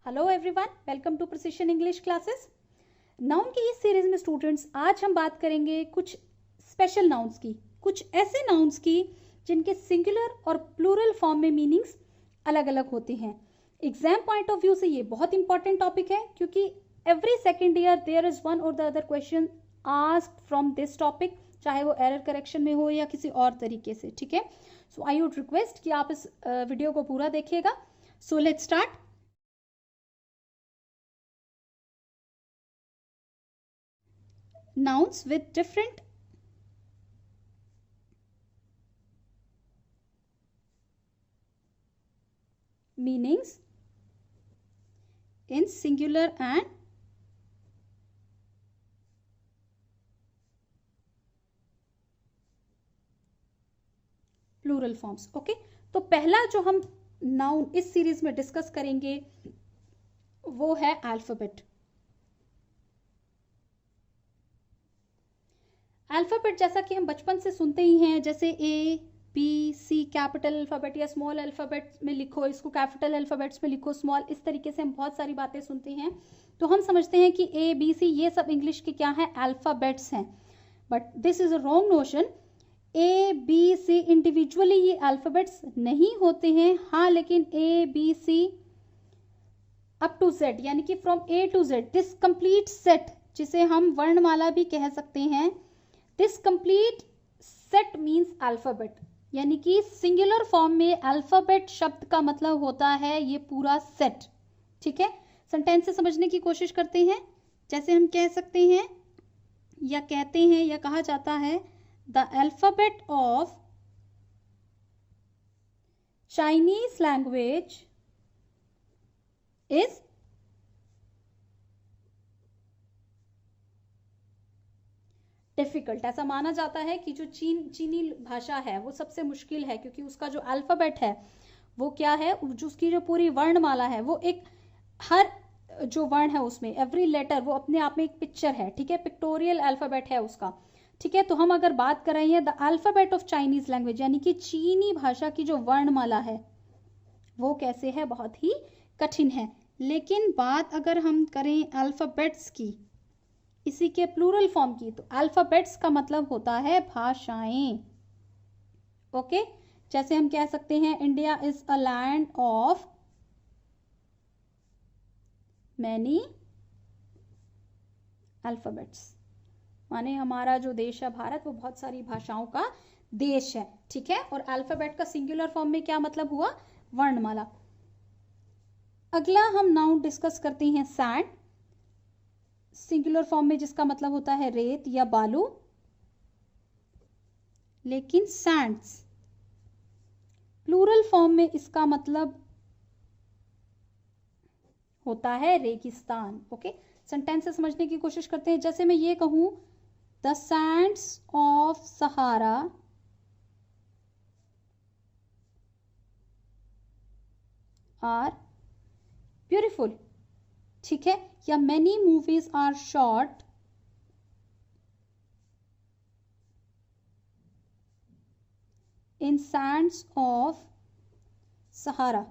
Hello everyone, welcome to precision English classes. Noun की इस series में स्टूडेंट्स आज हम बात करेंगे कुछ स्पेशल नाउन्स की, कुछ ऐसे नाउन्स की जिनके सिंगुलर और प्लूरल फॉर्म में मीनिंग्स अलग अलग होते हैं। एग्जाम पॉइंट ऑफ व्यू से ये बहुत इंपॉर्टेंट टॉपिक है क्योंकि every second year there is one or the other question asked from this topic, चाहे वो एरर करेक्शन में हो या किसी और तरीके से। ठीक है, सो आई वुड रिक्वेस्ट कि आप इस वीडियो को पूरा देखिएगा। So let's start. Nouns with different meanings in singular and plural forms. Okay, तो पहला जो हम नाउन इस सीरीज में डिस्कस करेंगे वो है अल्फाबेट। अल्फाबेट जैसा कि हम बचपन से सुनते ही हैं, जैसे A B C capital alphabet या स्मॉल अल्फाबेट में लिखो, इसको कैपिटल अल्फाबेट्स में लिखो स्मॉल, इस तरीके से हम बहुत सारी बातें सुनते हैं। तो हम समझते हैं कि ए बी सी ये सब इंग्लिश के क्या है, अल्फाबेट्स हैं। But this is a wrong notion. A B C individually ये अल्फाबेट्स नहीं होते हैं। हाँ, लेकिन A B C up to Z यानी कि from A to Z, this complete set जिसे हम वर्णमाला भी कह सकते हैं, this complete set means alphabet. यानी कि सिंगुलर फॉर्म में अल्फाबेट शब्द का मतलब होता है ये पूरा सेट। ठीक है, सेंटेंस से समझने की कोशिश करते हैं। जैसे हम कह सकते हैं या कहते हैं या कहा जाता है, the alphabet of Chinese language is difficult. ऐसा माना जाता है कि जो चीनी भाषा है वो सबसे मुश्किल है क्योंकि उसका जो अल्फाबेट है वो क्या है, जो उसकी जो पूरी वर्णमाला है वो एक, हर जो वर्ण है उसमें एवरी लेटर वो अपने आप में एक पिक्चर है। ठीक है, पिक्टोरियल अल्फाबेट है उसका। ठीक है, तो हम अगर बात कर रहे हैं the alphabet of Chinese language यानी कि चीनी भाषा की जो वर्णमाला है वो कैसे है, बहुत ही कठिन है। लेकिन बात अगर हम करें अल्फाबेट्स की, इसी के प्लूरल फॉर्म की, तो अल्फाबेट्स का मतलब होता है भाषाएं। ओके, जैसे हम कह सकते हैं India is a land of many alphabets, माने हमारा जो देश है भारत वो बहुत सारी भाषाओं का देश है। ठीक है, और अल्फाबेट का सिंगुलर फॉर्म में क्या मतलब हुआ, वर्णमाला। अगला हम नाउन डिस्कस करते हैं सैंड, सिंगुलर फॉर्म में जिसका मतलब होता है रेत या बालू। लेकिन सैंड्स प्लूरल फॉर्म में इसका मतलब होता है रेगिस्तान। ओके, सेंटेंस से समझने की कोशिश करते हैं। जैसे मैं ये कहूं, the sands of Sahara are beautiful. ठीक है, या many movies are shot in sands of Sahara.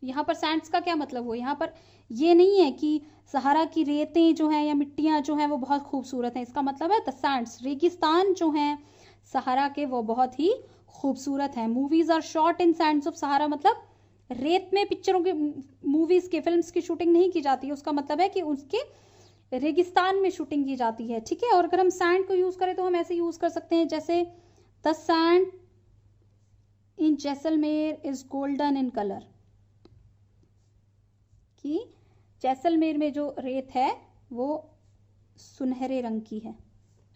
यहां पर सैंड्स का क्या मतलब हो, यहां पर ये नहीं है कि सहारा की रेतें जो हैं या मिट्टियां जो हैं वो बहुत खूबसूरत हैं। इसका मतलब है द सैंड्स, रेगिस्तान जो हैं सहारा के वो बहुत ही खूबसूरत हैं। Movies are shot in sands of Sahara मतलब रेत में पिक्चरों की, मूवीज के, फिल्म्स की शूटिंग नहीं की जाती है। उसका मतलब है कि उसके रेगिस्तान में शूटिंग की जाती है। ठीक है, और अगर हम सैंड को यूज करें तो हम ऐसे यूज कर सकते हैं, जैसे the sand in Jaisalmer is golden in colour, कि जैसलमेर में जो रेत है वो सुनहरे रंग की है।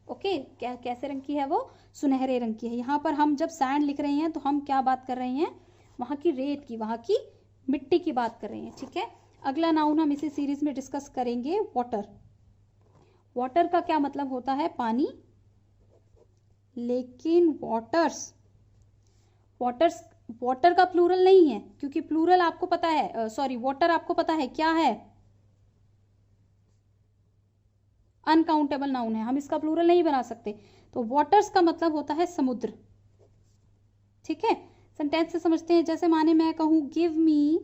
ओके, कैसे रंग की है वो, सुनहरे रंग की है। यहाँ पर हम जब सैंड लिख रहे हैं तो हम क्या बात कर रहे हैं, वहां की रेत की, वहां की मिट्टी की बात कर रहे हैं। ठीक है, अगला नाउन हम इसी सीरीज में डिस्कस करेंगे वाटर। वाटर का क्या मतलब होता है, पानी। लेकिन वाटर का प्लूरल नहीं है क्योंकि प्लूरल आपको पता है, सॉरी वाटर आपको पता है क्या है, अनकाउंटेबल नाउन है, हम इसका प्लूरल नहीं बना सकते। तो वाटर्स का मतलब होता है समुद्र। ठीक है, सेंटेंस से समझते हैं। जैसे माने मैं कहूं give me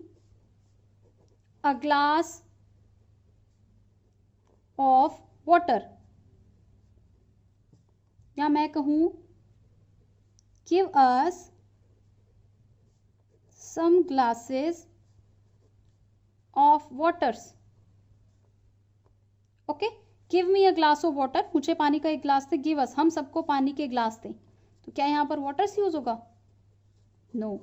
a glass of water, या मैं कहूं give us some glasses of waters. Okay, give me a glass of water, मुझे पानी का एक ग्लास दे, गिव अस, हम सबको पानी के ग्लास दें। तो क्या यहां पर वाटर्स यूज होगा? नो,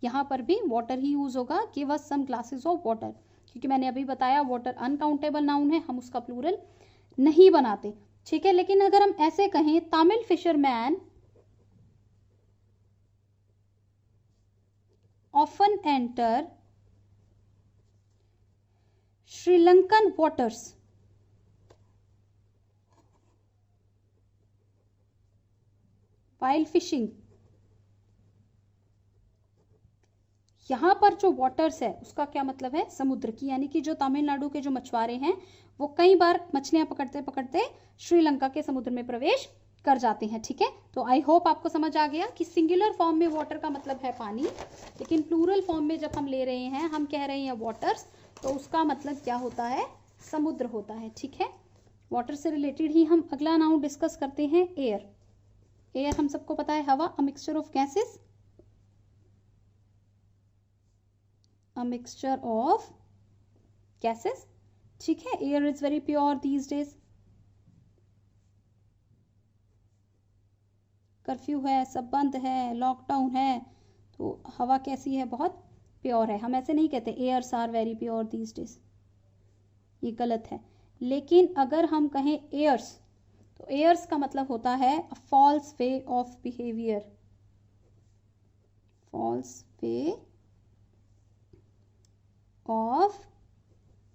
यहां पर भी वाटर ही यूज होगा, give us some glasses of water, क्योंकि मैंने अभी बताया वाटर अनकाउंटेबल नाउन है, हम उसका प्लूरल नहीं बनाते। ठीक है, लेकिन अगर हम ऐसे कहें Tamil fisherman often enter Sri Lankan waters, while fishing, यहां पर जो वाटर्स है उसका क्या मतलब है? समुद्र की, यानी कि जो तमिलनाडु के जो मछुआरे हैं वो कई बार मछलियां पकड़ते पकड़ते श्रीलंका के समुद्र में प्रवेश कर जाते हैं। ठीक है, तो आई होप आपको समझ आ गया कि सिंगुलर फॉर्म में वाटर का मतलब है पानी, लेकिन प्लूरल फॉर्म में जब हम ले रहे हैं, हम कह रहे हैं वाटर्स, तो उसका मतलब क्या होता है? समुद्र होता है। ठीक है, वाटर से रिलेटेड ही हम अगला नाउन डिस्कस करते हैं, एयर। एयर हम सबको पता है हवा, a mixture of gases, a mixture of gases। ठीक है, air is very pure these days। Curfew है, सब बंद है, लॉकडाउन है, तो हवा कैसी है? बहुत प्योर है। हम ऐसे नहीं कहते airs are very pure these days, ये गलत है। लेकिन अगर हम कहें एयर्स, तो एयर्स का मतलब होता है a false way of behaviour, false way of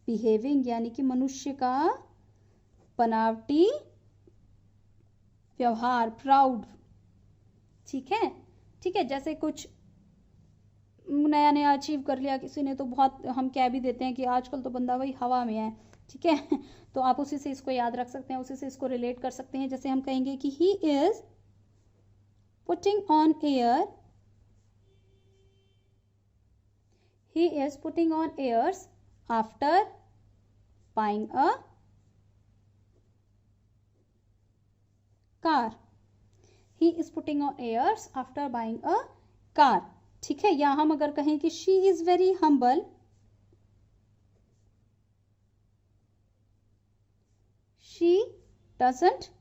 behaving, यानी कि मनुष्य का बनावटी व्यवहार, प्राउड। ठीक है, ठीक है, जैसे कुछ नया नया अचीव कर लिया किसी ने, तो बहुत हम कह भी देते हैं कि आजकल तो बंदा वही हवा में है। ठीक है, तो आप उसी से इसको याद रख सकते हैं, उसी से इसको रिलेट कर सकते हैं। जैसे हम कहेंगे कि ही is putting on air, he is putting on airs after buying a car, he is putting on airs after buying a car। ठीक है, या हम अगर कहें कि she is very humble, she doesn't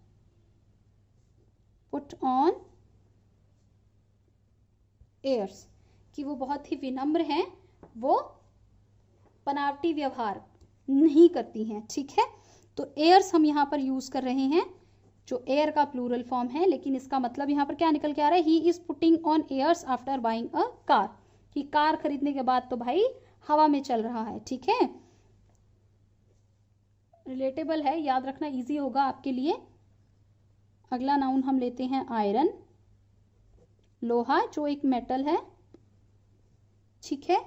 put on airs, कि वो बहुत ही विनम्र हैं, वो बनावटी व्यवहार नहीं करती हैं। ठीक है, तो एयर्स हम यहाँ पर यूज कर रहे हैं, जो एयर का प्लूरल फॉर्म है, लेकिन इसका मतलब यहाँ पर क्या निकल के आ रहा है? He is putting on airs after buying a car, कि कार खरीदने के बाद तो भाई हवा में चल रहा है। ठीक है, रिलेटेबल है, याद रखना इजी होगा आपके लिए। अगला नाउन हम लेते हैं आयरन, लोहा, जो एक मेटल है। ठीक है,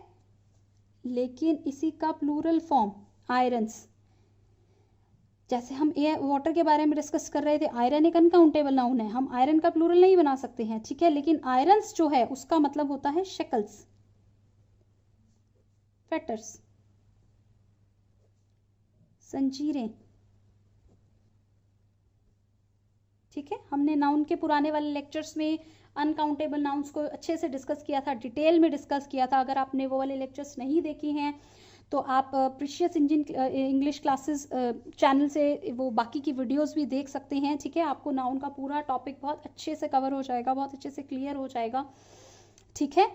लेकिन इसी का प्लूरल फॉर्म आयरन्स, जैसे हम एयर वाटर के बारे में डिस्कस कर रहे थे, आयरन एक अनकाउंटेबल नाउन है, हम आयरन का प्लूरल नहीं बना सकते हैं। ठीक है, लेकिन आयरन्स जो है उसका मतलब होता है शेकल्स, फेटर्स, जंजीरें। ठीक है, हमने नाउन के पुराने वाले लेक्चर्स में अनकाउंटेबल नाउन्स को अच्छे से डिस्कस किया था, डिटेल में डिस्कस किया था। अगर आपने वो वाले लेक्चर्स नहीं देखी हैं तो आप प्रीशियस इंग्लिश क्लासेस चैनल से वो बाकी की वीडियोस भी देख सकते हैं। ठीक है, आपको नाउन का पूरा टॉपिक बहुत अच्छे से कवर हो जाएगा, बहुत अच्छे से क्लियर हो जाएगा। ठीक है,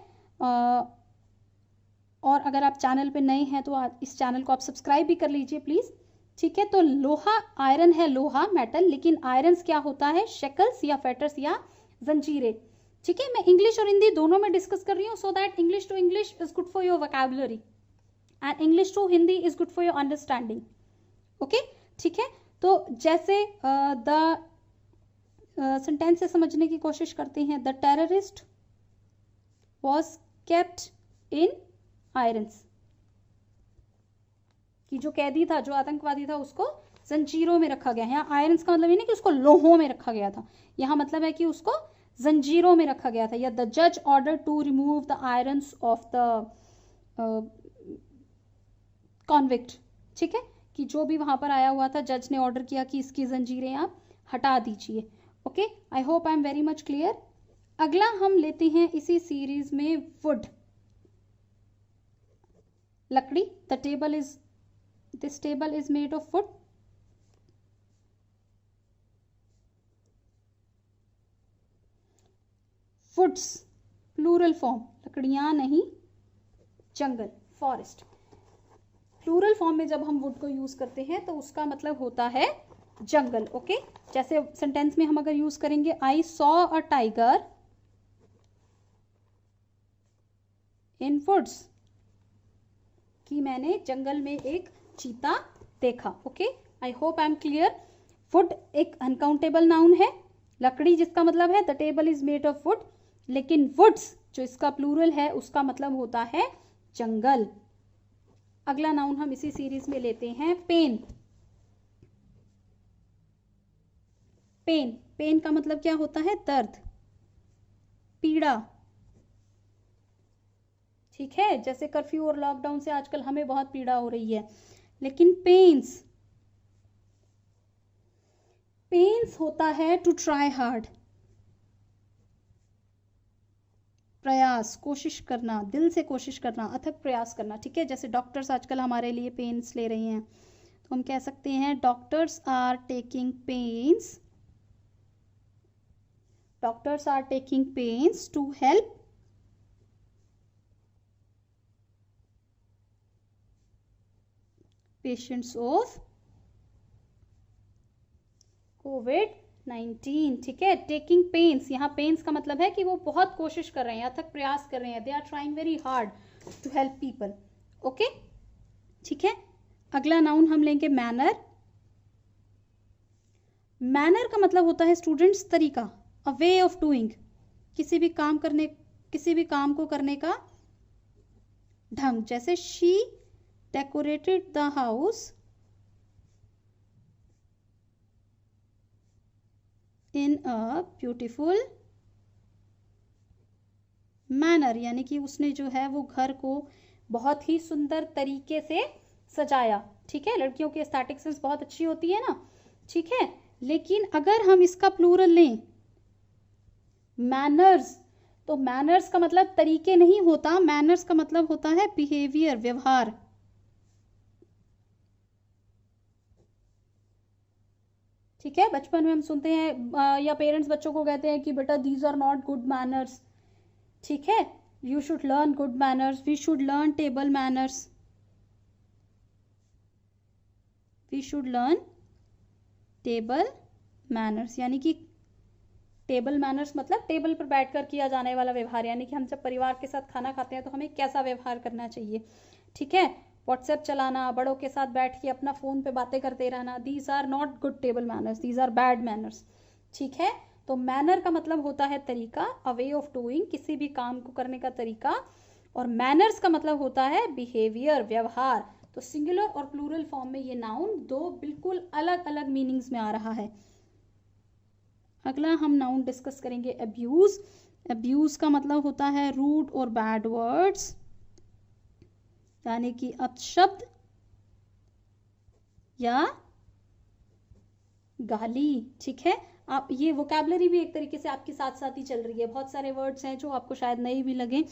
और अगर आप चैनल पे नए हैं तो इस चैनल को आप सब्सक्राइब भी कर लीजिए प्लीज़। ठीक है, तो लोहा आयरन है, लोहा मेटल, लेकिन आयरन्स क्या होता है? शेकल्स या फेटर्स या जंजीरें। ठीक है, मैं इंग्लिश और हिंदी दोनों में डिस्कस कर रही हूँ, so that English to English is good for your vocabulary and English to Hindi is good for your understanding. Okay, ठीक है, तो जैसे द सेंटेंस से समझने की कोशिश करते हैं, the terrorist was kept in irons, कि जो कैदी था, जो आतंकवादी था, उसको जंजीरों में रखा गया है। यहाँ आयरन्स का मतलब ये नहीं कि उसको लोहों में रखा गया था, यहाँ मतलब है कि उसको जंजीरों में रखा गया था। या द जज order to remove the irons of the convict, ठीक है, कि जो भी वहां पर आया हुआ था जज ने ऑर्डर किया कि इसकी जंजीरें आप हटा दीजिए। Okay, I hope I am very much clear. अगला हम लेते हैं इसी सीरीज में वुड, लकड़ी। This table is made of wood. Woods plural form, लकड़ियां नहीं, जंगल, फॉरेस्ट। प्लूरल फॉर्म में जब हम वुड को यूज करते हैं तो उसका मतलब होता है जंगल। ओके, जैसे सेंटेंस में हम अगर यूज करेंगे I saw a tiger in woods, कि मैंने जंगल में एक चीता देखा। Okay, I hope I am clear. Wood एक अनकाउंटेबल नाउन है, लकड़ी जिसका मतलब है the table is made of wood, लेकिन वुड्स जो इसका प्लूरल है उसका मतलब होता है जंगल। अगला नाउन हम इसी सीरीज में लेते हैं पेन। पेन, पेन का मतलब क्या होता है? दर्द, पीड़ा, ठीक है। जैसे कर्फ्यू और लॉकडाउन से आजकल हमें बहुत पीड़ा हो रही है, लेकिन पेन्स, पेन्स होता है टू ट्राई हार्ड, प्रयास, कोशिश करना, दिल से कोशिश करना, अथक प्रयास करना, ठीक है। जैसे डॉक्टर्स आजकल हमारे लिए पेन्स ले रही हैं, तो हम कह सकते हैं doctors are taking pains, doctors are taking pains to help patients of कोविड-19, ठीक है। टेकिंग पेन्स, यहाँ पेन्स का मतलब है कि वो बहुत कोशिश कर रहे हैं, अथक प्रयास कर रहे हैं, they are trying very hard to help people. Okay, ठीक है। अगला नाउन हम लेंगे मैनर। मैनर का मतलब होता है स्टूडेंट्स तरीका, अ वे ऑफ डूइंग, किसी भी काम को करने का ढंग। जैसे she decorated the house in a beautiful manner, यानी कि उसने जो है वो घर को बहुत ही सुंदर तरीके से सजाया, ठीक है। लड़कियों की एस्थेटिक सेंस बहुत अच्छी होती है ना, ठीक है। लेकिन अगर हम इसका प्लूरल लें मैनर्स, तो मैनर्स का मतलब तरीके नहीं होता, मैनर्स का मतलब होता है बिहेवियर, व्यवहार। ठीक है, बचपन में हम सुनते हैं या पेरेंट्स बच्चों को कहते हैं कि बेटा these are not good manners, ठीक है, you should learn good manners, we should learn table manners, we should learn table manners, यानी कि टेबल मैनर्स मतलब टेबल पर बैठकर किया जाने वाला व्यवहार, यानी कि हम जब परिवार के साथ खाना खाते हैं तो हमें कैसा व्यवहार करना चाहिए, ठीक है। व्हाट्सएप चलाना, बड़ों के साथ बैठ के अपना फोन पे बातें करते रहना, these are not good table manners, these are bad manners, ठीक है। तो मैनर का मतलब होता है तरीका, अ वे ऑफ डूइंग, किसी भी काम को करने का तरीका, और मैनर्स का मतलब होता है बिहेवियर, व्यवहार। तो सिंगुलर और प्लूरल फॉर्म में ये नाउन दो बिल्कुल अलग अलग मीनिंग्स में आ रहा है। अगला हम नाउन डिस्कस करेंगे अब्यूज। अब्यूज का मतलब होता है रूड और बैड वर्ड्स, यानी कि अपशब्द या गाली, ठीक है। आप ये वोकैबलरी भी एक तरीके से आपके साथ साथ ही चल रही है, बहुत सारे वर्ड्स हैं जो आपको शायद नए भी लगे,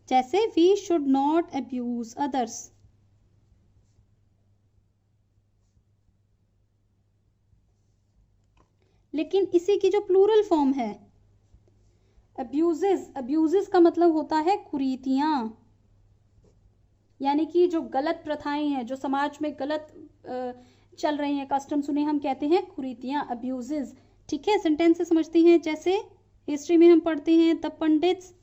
जैसे we should not abuse others, लेकिन इसी की जो प्लूरल फॉर्म है अब्यूजेस, अब्यूजेस का मतलब होता है कुरीतियां, यानी कि जो गलत प्रथाएं हैं, जो समाज में गलत चल रही हैं कस्टम्स, उन्हें हम कहते हैं कुरीतियां, अब्यूजेस, ठीक है। सेंटेंस से समझते हैं, जैसे हिस्ट्री में हम पढ़ते हैं the pandits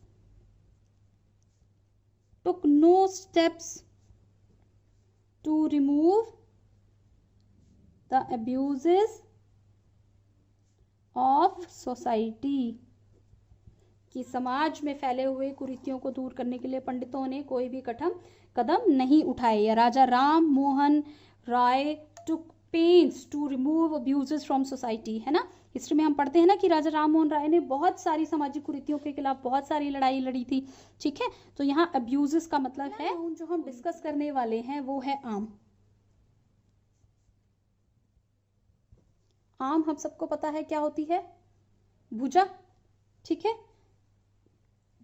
took no steps to remove the abuses of society, कि समाज में फैले हुए कुरीतियों को दूर करने के लिए पंडितों ने कोई भी कदम नहीं उठाए। या Raja Ram Mohan Roy took pains to remove abuses from society, है ना। हिस्ट्री में हम पढ़ते हैं ना कि राजा राम मोहन राय ने बहुत सारी सामाजिक कुरीतियों के खिलाफ बहुत सारी लड़ाई लड़ी थी, ठीक है। तो यहाँ अब्यूजेस का मतलब है, जो हम डिस्कस करने वाले हैं वो है आम, आम हम सबको पता है क्या होती है, भुजा, ठीक है।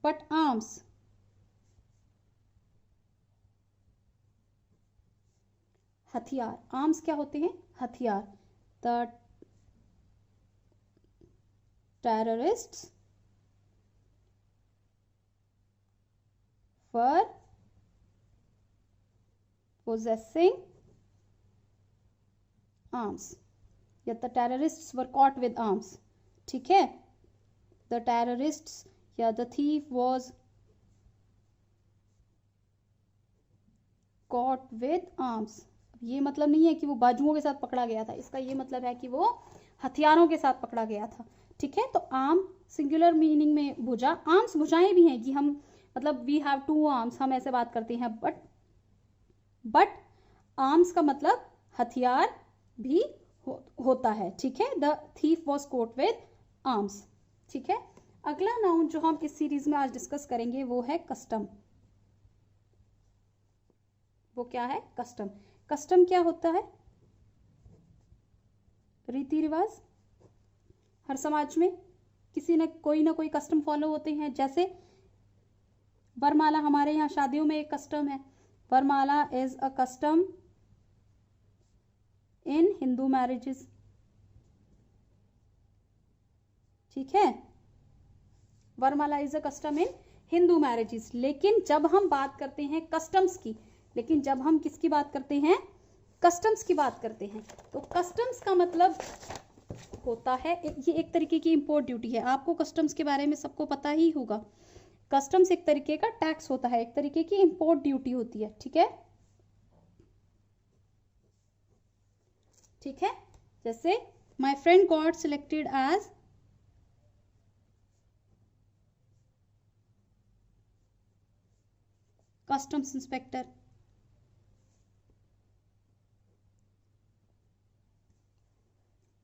बट आर्म्स, हथियार, आर्म्स क्या होते हैं, हथियार। The terrorists were possessing arms, या the terrorists were caught with arms, ठीक है। the terrorists या the thief was caught with arms, ये मतलब नहीं है कि वो बाजुओं के साथ पकड़ा गया था, इसका ये मतलब है कि वो हथियारों के साथ पकड़ा गया था, ठीक है। तो आर्म सिंगुलर मीनिंग में भुजा, आर्म्स भुजाएं भी हैं कि हम मतलब वी हैव टू आर्म्स, हम ऐसे बात करते हैं, बट आर्म्स का मतलब हथियार भी होता है, ठीक है। The thief was caught with arms, ठीक है। अगला नाउन जो हम इस सीरीज में आज डिस्कस करेंगे वो है कस्टम। वो क्या है, कस्टम। कस्टम क्या होता है, रीति रिवाज। हर समाज में किसी न कोई कस्टम फॉलो होते हैं, जैसे वरमाला हमारे यहाँ शादियों में एक कस्टम है, वरमाला is a custom in Hindu marriages, ठीक है। वरमाला is a custom in Hindu marriages. लेकिन जब हम बात करते हैं कस्टम्स की, लेकिन जब हम किसकी बात करते हैं, कस्टम्स की बात करते हैं, तो कस्टम्स का मतलब होता है, ये एक तरीके की इंपोर्ट ड्यूटी है। आपको कस्टम्स के बारे में सबको पता ही होगा। कस्टम्स एक तरीके का टैक्स होता है, एक तरीके की इंपोर्ट ड्यूटी होती है, ठीक है, ठीक है। जैसे my friend got selected as customs inspector.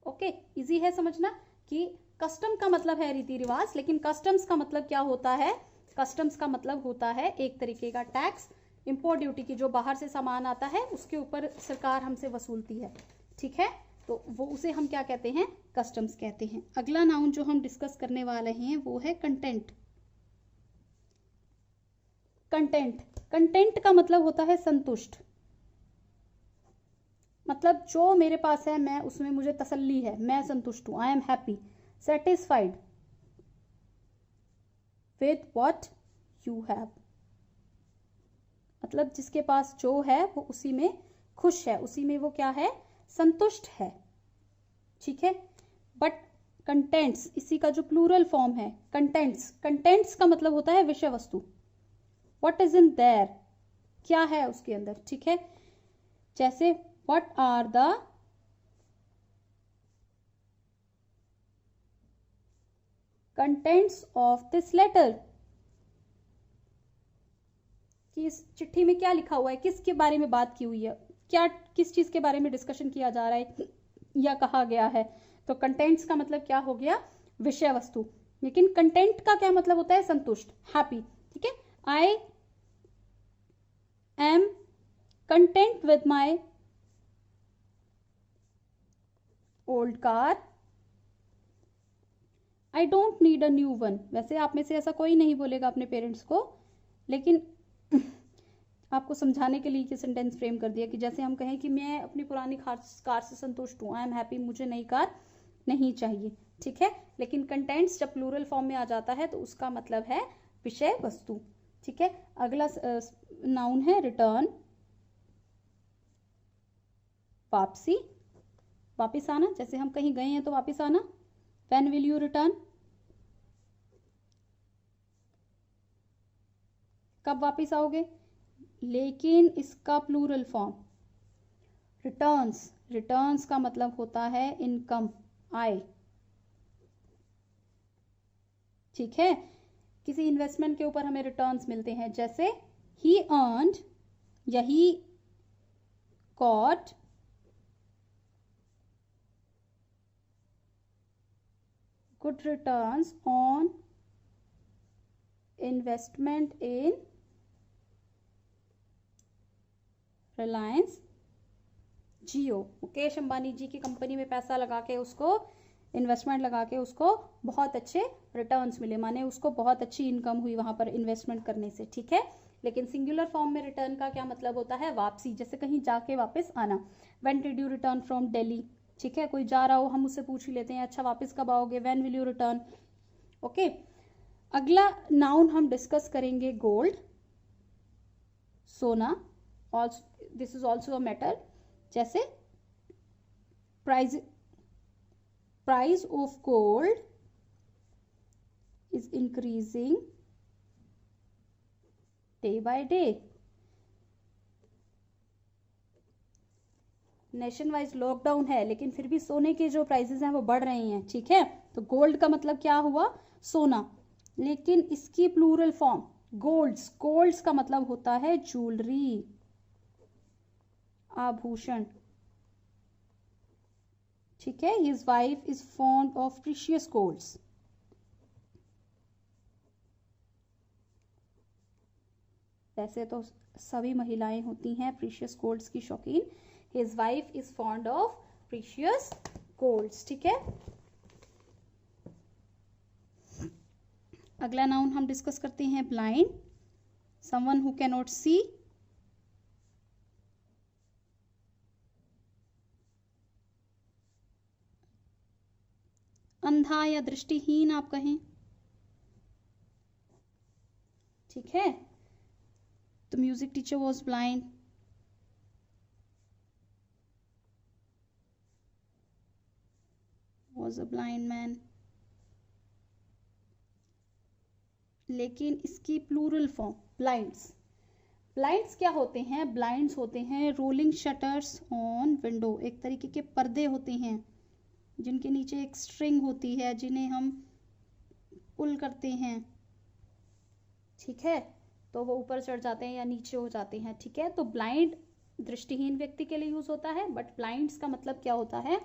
Okay, easy है समझना कि कस्टम का मतलब है रीति रिवाज, लेकिन कस्टम्स का मतलब क्या होता है, कस्टम्स का मतलब होता है एक तरीके का टैक्स, इंपोर्ट ड्यूटी की, जो बाहर से सामान आता है उसके ऊपर सरकार हमसे वसूलती है, ठीक है। तो वो उसे हम क्या कहते हैं, कस्टम्स कहते हैं। अगला नाउन जो हम डिस्कस करने वाले हैं वो है कंटेंट। कंटेंट, कंटेंट का मतलब होता है संतुष्ट, मतलब जो मेरे पास है मैं उसमें मुझे तसल्ली है, मैं संतुष्ट हूं, I am happy, satisfied with what you have, मतलब जिसके पास जो है वो उसी में खुश है, उसी में वो क्या है, संतुष्ट है, ठीक है। बट कंटेंट्स, इसी का जो प्लूरल फॉर्म है कंटेंट्स, कंटेंट्स का मतलब होता है विषय वस्तु, व्हाट इज इन देयर, क्या है उसके अंदर, ठीक है। जैसे what are the contents of this letter, कि इस चिट्ठी में क्या लिखा हुआ है, किसके बारे में बात की हुई है, क्या किस चीज के बारे में डिस्कशन किया जा रहा है या कहा गया है। तो कंटेंट्स का मतलब क्या हो गया, विषय वस्तु। लेकिन कंटेंट का क्या मतलब होता है, संतुष्ट, हैप्पी, ठीक है। I am content with my old car, I don't need a new one. वैसे आप में से ऐसा कोई नहीं बोलेगा अपने पेरेंट्स को, लेकिन आपको समझाने के लिए कि सेंटेंस फ्रेम कर दिया, कि जैसे हम कहें कि मैं अपनी पुरानी कार से संतुष्ट हूँ, आई एम हैप्पी, मुझे नई कार नहीं चाहिए, ठीक है। लेकिन कंटेंट्स जब प्लूरल फॉर्म में आ जाता है तो उसका मतलब है विषय वस्तु, ठीक है। अगला नाउन है रिटर्न, वापसी, वापिस आना, जैसे हम कहीं गए हैं तो वापिस आना, व्हेन विल यू रिटर्न, कब वापिस आओगे। लेकिन इसका प्लूरल फॉर्म रिटर्न्स, रिटर्न्स का मतलब होता है इनकम, आय, ठीक है। किसी इन्वेस्टमेंट के ऊपर हमें रिटर्न्स मिलते हैं, जैसे ही अर्न्ड या he got good returns on investment in Reliance Jio, Mukesh Ambani ji की कंपनी में पैसा लगा के उसको इन्वेस्टमेंट लगा के उसको बहुत अच्छे रिटर्न्स मिले, माने उसको बहुत अच्छी इनकम हुई वहां पर इन्वेस्टमेंट करने से, ठीक है। लेकिन सिंगुलर फॉर्म में रिटर्न का क्या मतलब होता है? वापसी, जैसे कहीं जाके वापस आना। When did you return from Delhi, ठीक है, कोई जा रहा हो हम उससे पूछ ही लेते हैं अच्छा वापस कब आओगे, when will you return, okay. अगला नाउन हम डिस्कस करेंगे गोल्ड, सोना, this is also a metal, जैसे price of gold is increasing day by day. Nation wise lockdown है लेकिन फिर भी सोने के जो प्राइसेस हैं वो बढ़ रहे हैं, ठीक है। तो गोल्ड का मतलब क्या हुआ? सोना। लेकिन इसकी प्लूरल फॉर्म गोल्ड्स, गोल्ड्स का मतलब होता है ज्वेलरी, आभूषण, ठीक है। His wife is fond of precious golds, वैसे तो सभी महिलाएं होती हैं प्रीशियस गोल्ड्स की शौकीन। His wife is fond of precious golds, ठीक है। अगला नाउन हम डिस्कस करते हैं blind, someone who can not see, अंधा या दृष्टिहीन आप कहें, ठीक है। The music teacher was blind. Was a blind man. लेकिन इसकी प्लूरल फॉर्म ब्लाइंड्स, ब्लाइंड्स क्या होते हैं? ब्लाइंड्स होते हैं रोलिंग शटर्स ऑन विंडो, एक तरीके के पर्दे होते हैं जिनके नीचे एक स्ट्रिंग होती है जिन्हें हम पुल करते हैं, ठीक है, तो वो ऊपर चढ़ जाते हैं या नीचे हो जाते हैं, ठीक है। तो ब्लाइंड दृष्टिहीन व्यक्ति के लिए यूज होता है, बट ब्लाइंड्स का मतलब क्या होता है?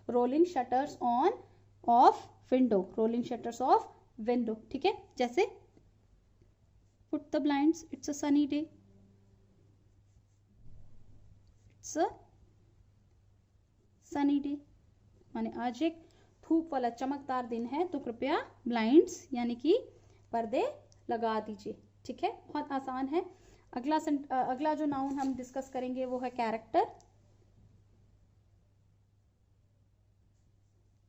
Rolling shutters on off window, rolling shutters of window, ठीक है। जैसे put the blinds, it's a sunny day, it's a sunny day, माने आज एक धूप वाला चमकदार दिन है तो कृपया ब्लाइंड्स यानी कि पर्दे लगा दीजिए, ठीक है। बहुत आसान है। अगला जो नाउन हम डिस्कस करेंगे वो है कैरेक्टर।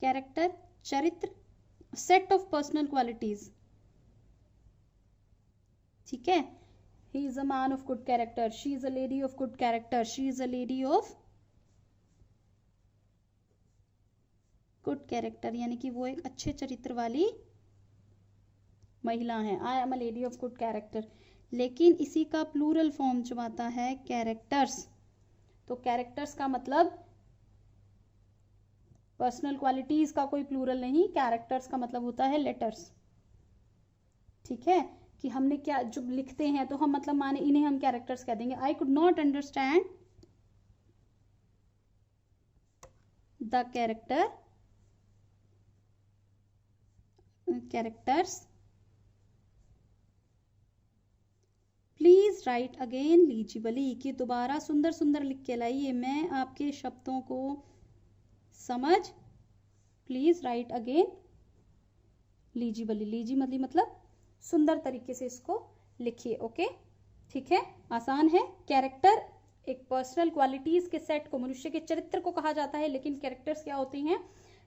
कैरेक्टर चरित्र, सेट ऑफ पर्सनल क्वालिटीज, ठीक है। He is a man of good character, she is a lady of good character, she is a lady of good character, यानी कि वो एक अच्छे चरित्र वाली महिला है। I am a lady of good character. लेकिन इसी का प्लूरल फॉर्म जो आता है कैरेक्टर्स, तो कैरेक्टर्स का मतलब पर्सनल क्वालिटीज का कोई प्लूरल नहीं, कैरेक्टर्स का मतलब होता है लेटर्स, ठीक है। कि हमने क्या जब लिखते हैं तो हम मतलब माने इन्हें हम कैरेक्टर्स कह देंगे। I could not understand the characters, please write again legibly, कि दोबारा सुंदर सुंदर लिख के लाइए, मैं आपके शब्दों को समझ, प्लीज राइट अगेन लीजिबली, लीजिबली मतलब सुंदर तरीके से इसको लिखिए, ओके, ठीक है। आसान है। कैरेक्टर एक पर्सनल क्वालिटीज के सेट को, मनुष्य के चरित्र को कहा जाता है, लेकिन कैरेक्टर्स क्या होते हैं?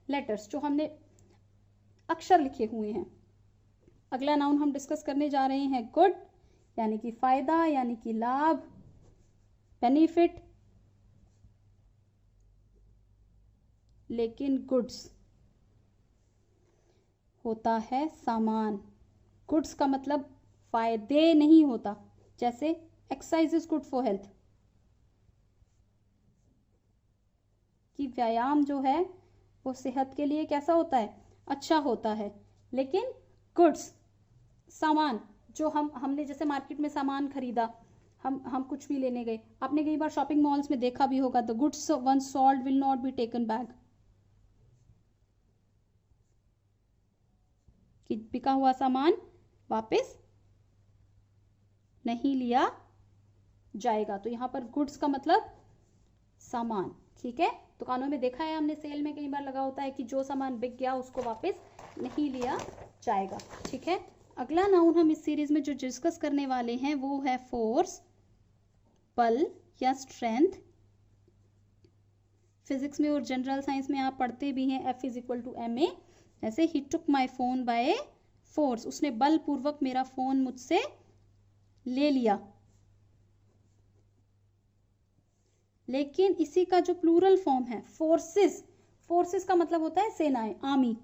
लेटर्स, जो हमने अक्षर लिखे हुए हैं। अगला नाउन हम डिस्कस करने जा रहे हैं गुड, यानी कि फायदा, यानी कि लाभ, बेनिफिट। लेकिन गुड्स होता है सामान, गुड्स का मतलब फायदे नहीं होता। जैसे exercise is good for health, कि व्यायाम जो है वो सेहत के लिए कैसा होता है? अच्छा होता है। लेकिन गुड्स सामान, जो हमने जैसे मार्केट में सामान खरीदा, हम कुछ भी लेने गए, आपने कई बार शॉपिंग मॉल्स में देखा भी होगा, the goods once sold will not be taken back, कि बिका हुआ सामान वापस नहीं लिया जाएगा। तो यहां पर गुड्स का मतलब सामान, ठीक है, दुकानों में देखा है हमने, सेल में कई बार लगा होता है कि जो सामान बिक गया उसको वापस नहीं लिया जाएगा। ठीक है, अगला नाउन हम इस सीरीज में जो डिस्कस करने वाले हैं वो है फोर्स, बल या स्ट्रेंथ। फिजिक्स में और जनरल साइंस में आप पढ़ते भी हैं F = ma। जैसे ही टुक माई फोन बाय फोर्स, उसने बलपूर्वक मेरा फोन मुझसे ले लिया। लेकिन इसी का जो प्लूरल फॉर्म है फोर्सेस, फोर्सेस का मतलब होता है सेनाएं, आर्मी।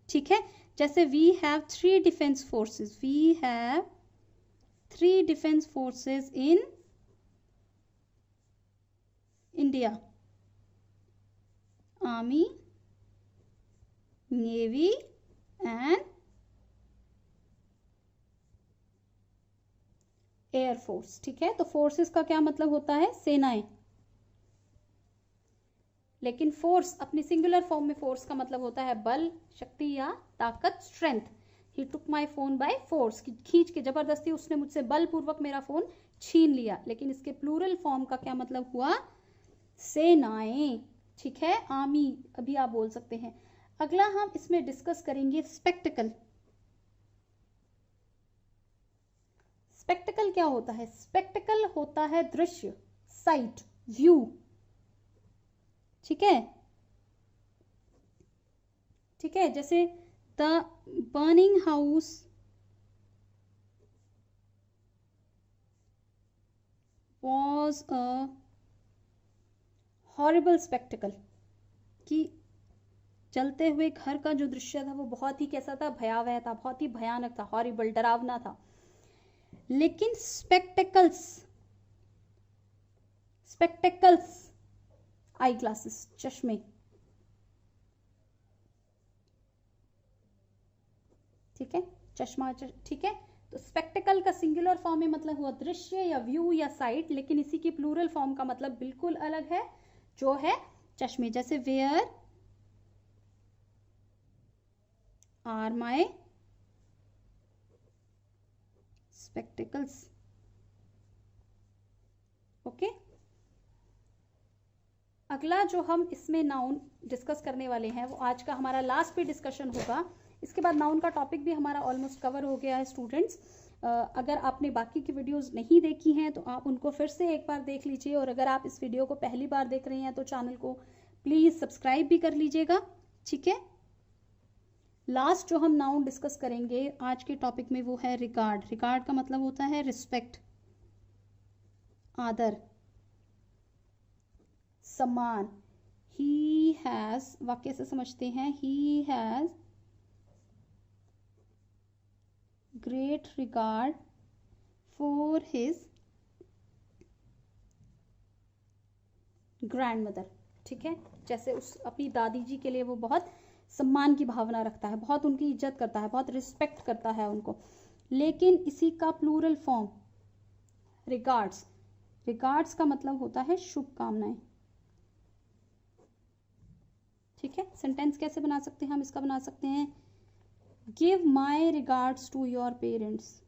ठीक है, जैसे we have 3 defence forces, we have 3 defence forces in India, army, navy and air force. ठीक है, तो फोर्सेस का क्या मतलब होता है, सेनाएं। लेकिन फोर्स अपनी सिंगुलर फॉर्म में फोर्स का मतलब होता है बल, शक्ति या ताकत, strength. He took my phone by force, खींच के जबरदस्ती उसने मुझसे बलपूर्वक मेरा फोन छीन लिया। लेकिन इसके प्लूरल फॉर्म का क्या मतलब हुआ, सेनाएं। ठीक है, आर्मी अभी आप बोल सकते हैं। अगला हम इसमें डिस्कस करेंगे स्पेक्टिकल। स्पेक्टिकल क्या होता है, स्पेक्टिकल होता है दृश्य, साइट, व्यू। ठीक है, ठीक है, जैसे the burning house was a horrible spectacled, कि जलते हुए घर का जो दृश्य था वो बहुत ही कैसा था, भयावह था, बहुत ही भयानक था, हॉरिबल, डरावना था। लेकिन स्पेक्टिकल्स, स्पेक्टिकल्स आई ग्लासेस, चश्मे। ठीक है, चश्मा, ठीक है। तो स्पेक्टिकल का सिंगुलर फॉर्म में मतलब हुआ दृश्य या व्यू या साइट, लेकिन इसी की प्लूरल फॉर्म का मतलब बिल्कुल अलग है, जो है चश्मे। जैसे where are my spectacles. Okay, अगला जो हम इसमें नाउन डिस्कस करने वाले हैं वो आज का हमारा लास्ट पे डिस्कशन होगा। इसके बाद नाउन का टॉपिक भी हमारा ऑलमोस्ट कवर हो गया है स्टूडेंट्स। अगर आपने बाकी की वीडियोस नहीं देखी हैं तो आप उनको फिर से एक बार देख लीजिए, और अगर आप इस वीडियो को पहली बार देख रहे हैं तो चैनल को प्लीज़ सब्सक्राइब भी कर लीजिएगा। ठीक है, लास्ट जो हम नाउन डिस्कस करेंगे आज के टॉपिक में वो है रिगार्ड। रिगार्ड का मतलब होता है रिस्पेक्ट, आदर, सम्मान। ही हैज, वाक्य से समझते हैं, he has great regard for his grandmother. ठीक है, जैसे उस अपनी दादी जी के लिए वो बहुत सम्मान की भावना रखता है, बहुत उनकी इज्जत करता है, बहुत रिस्पेक्ट करता है उनको। लेकिन इसी का प्लूरल फॉर्म रिगार्ड्स, रिगार्ड्स का मतलब होता है शुभकामनाएं। ठीक है, सेंटेंस कैसे बना सकते हैं हम इसका, बना सकते हैं give my regards to your parents.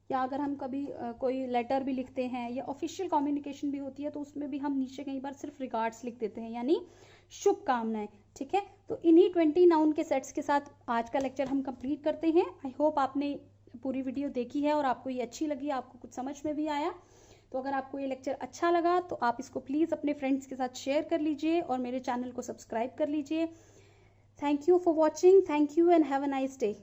या अगर हम कभी कोई लेटर भी लिखते हैं या ऑफिशियल कम्युनिकेशन भी होती है तो उसमें भी हम नीचे कई बार सिर्फ रिगार्ड्स लिख देते हैं, यानी शुभकामनाएं। ठीक है, तो इन्हीं 20 नाउन के सेट्स के साथ आज का लेक्चर हम कंप्लीट करते हैं। आई होप आपने पूरी वीडियो देखी है और आपको ये अच्छी लगी, आपको कुछ समझ में भी आया। तो अगर आपको ये लेक्चर अच्छा लगा तो आप इसको प्लीज़ अपने फ्रेंड्स के साथ शेयर कर लीजिए और मेरे चैनल को सब्सक्राइब कर लीजिए। Thank you for watching, thank you and have a nice day.